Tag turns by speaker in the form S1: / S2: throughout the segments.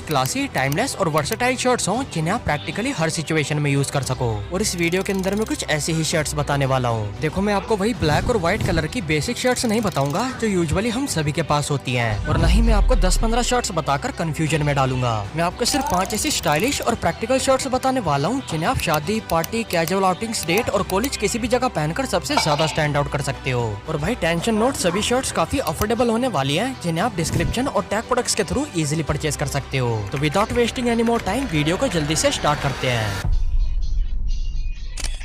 S1: ऐसी classy, timeless और versatile shirts हों जिन्हें आप प्रैक्टिकली हर सिचुएशन में यूज कर सको। और इस वीडियो के अंदर मैं कुछ ऐसी ही शर्ट्स बताने वाला हूँ। देखो, मैं आपको वही ब्लैक और व्हाइट कलर की बेसिक शर्ट्स नहीं बताऊंगा जो यूजुअली हम सभी के पास होती हैं, और न ही मैं आपको 10-15 शर्ट्स बताकर कंफ्यूजन में डालूंगा। मैं आपको सिर्फ 5 ऐसी स्टाइलिश और प्रैक्टिकल शर्ट्स बताने वाला हूँ जिन्हें आप शादी, पार्टी, कैजुअल आउटिंग्स, डेट और कॉलेज किसी भी जगह पहनकर सबसे ज्यादा स्टैंड आउट कर सकते हो। और भाई टेंशन नोट, सभी शर्ट्स काफी अफोर्डेबल होने वाली हैं जिन्हें आप डिस्क्रिप्शन और टैग प्रोडक्ट्स के थ्रू इजीली परचेज कर सकते हो। तो without wasting any more time video को जल्दी से स्टार्ट करते हैं।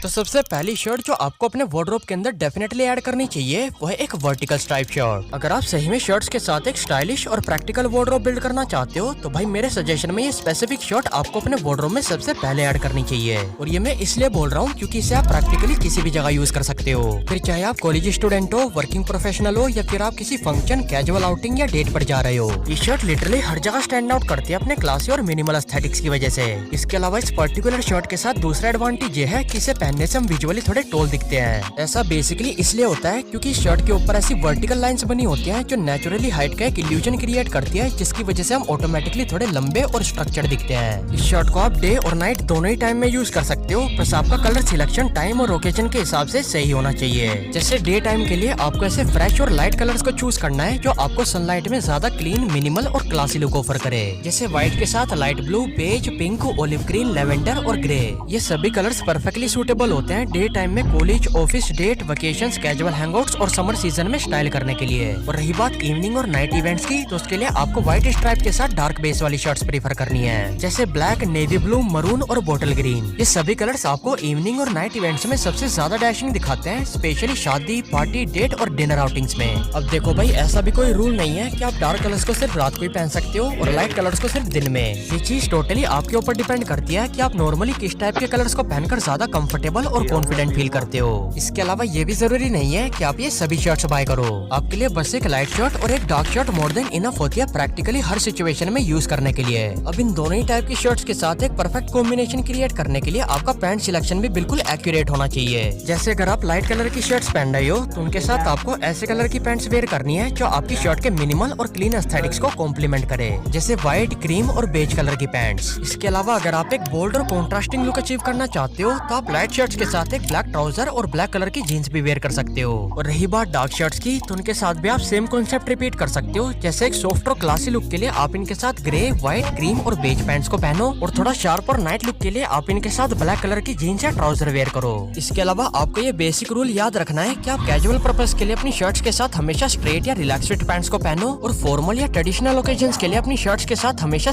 S1: तो सबसे पहली शर्ट जो आपको अपने वार्डरोब के अंदर डेफिनेटली ऐड करनी चाहिए वो है एक वर्टिकल स्ट्राइप शर्ट। अगर आप सही में शर्ट्स के साथ एक स्टाइलिश और प्रैक्टिकल वार्डरोब बिल्ड करना चाहते हो तो भाई मेरे सजेशन में ये स्पेसिफिक शर्ट आपको अपने वार्डरोब में सबसे पहले ऐड करनी चाहिए। और ये मैं इसलिए बोल रहा हूँ क्योंकि इसे आप प्रैक्टिकली किसी भी जगह यूज कर सकते हो। फिर चाहे आप कॉलेज स्टूडेंट हो, वर्किंग प्रोफेशनल हो, या फिर आप किसी फंक्शन, कैजुअल आउटिंग या डेट पर जा रहे हो, ये शर्ट लिटरली हर जगह स्टैंड आउट करती है अपने क्लासी और मिनिमल एस्थेटिक्स की वजह से। इसके अलावा इस पर्टिकुलर शर्ट के साथ दूसरा एडवांटेज ये है कि इसे पहनने से हम विजुअली थोड़े टोल दिखते हैं। ऐसा बेसिकली इसलिए होता है क्योंकि इस शर्ट के ऊपर ऐसी वर्टिकल लाइंस बनी होती हैं जो नेचुरली हाइट का एक इल्यूजन क्रिएट करती है, जिसकी वजह से हम ऑटोमेटिकली थोड़े लंबे और स्ट्रक्चर्ड दिखते हैं। इस शर्ट को आप डे और नाइट दोनों ही टाइम में यूज कर सकते हो, बस आपका कलर सिलेक्शन टाइम और ओकेजन के हिसाब से सही होना चाहिए। जैसे डे टाइम के लिए आपको ऐसे फ्रेश और लाइट कलर्स को चूज करना है जो आपको सनलाइट में ज्यादा क्लीन, मिनिमल और क्लासी लुक ऑफर करे। जैसे व्हाइट के साथ light blue, beige, pink, olive green, lavender और ग्रे, ये सभी कलर्स परफेक्टली सूटेबल होते हैं डे टाइम में college, office, date, vacations, casual hangouts और समर सीजन में स्टाइल करने के लिए। और रही बात इवनिंग और नाइट इवेंट्स की, तो उसके लिए आपको व्हाइट स्ट्राइप के साथ डार्क बेस वाली शर्ट्स प्रीफर करनी है, जैसे ब्लैक, नेवी ब्लू, मरून और बोटल ग्रीन। ये सभी कलर्स आपको इवनिंग और नाइट इवेंट्स में सबसे ज्यादा डैशिंग दिखाते हैं, स्पेशली शादी, पार्टी, डेट और डिनर आउटिंग्स में। अब देखो भाई, ऐसा भी कोई रूल नहीं है कि आप डार्क कलर्स को सिर्फ रात को ही पहन सकते हो और लाइट कलर्स को सिर्फ दिन में। ये चीज टोटली आपके ऊपर डिपेंड करती है कि आप नॉर्मली किस टाइप के कलर्स को पहनकर ज्यादा कंफर्टेबल और कॉन्फिडेंट फील करते हो। इसके अलावा ये भी जरूरी नहीं है कि आप ये सभी शर्ट्स बाय करो। आपके लिए बस एक लाइट शर्ट और एक dark shirt more than enough होती है प्रैक्टिकली हर सिचुएशन में यूज करने के लिए। अब इन दोनों ही टाइप की शर्ट्स के साथ एक परफेक्ट कॉम्बिनेशन क्रिएट करने के लिए आपका पैंट सिलेक्शन भी बिल्कुल एक्यूरेट होना चाहिए। जैसे अगर आप लाइट कलर की शर्ट्स पहन रहे हो तो उनके साथ आपको ऐसे कलर की पैंट्स वेयर करनी है जो आपकी शर्ट के मिनिमल और क्लीन एस्थेटिक्स को कॉम्प्लीमेंट करे, जैसे व्हाइट, क्रीम और बेज कलर की पैंट्स। इसके अलावा अगर आप एक बोल्ड और कॉन्ट्रास्टिंग लुक अचीव करना चाहते हो तो आप लाइट शर्ट्स के साथ एक ब्लैक ट्राउजर और ब्लैक कलर की जीन्स भी वेयर कर सकते हो। और रही बात डार्क शर्ट्स की, तो उनके साथ भी आप सेम कॉन्सेप्ट रिपीट कर सकते हो। जैसे एक सॉफ्ट और क्लासी लुक के लिए आप इनके साथ ग्रे, व्हाइट, क्रीम और बेज पैंट्स को पहनो, और थोड़ा शार्प और नाइट लुक के लिए आप इनके साथ ब्लैक कलर की जीन्स या ट्राउजर वेयर करो। इसके अलावा आपको ये बेसिक रूल याद रखना है कि आप कैजुअल पर्पस के लिए अपनी शर्ट्स के साथ हमेशा स्ट्रेट या रिलैक्स फिट पैंट्स को पहनो, और फॉर्मल या ट्रेडिशनल ओकेजन्स के लिए अपनी शर्ट्स के साथ हमेशा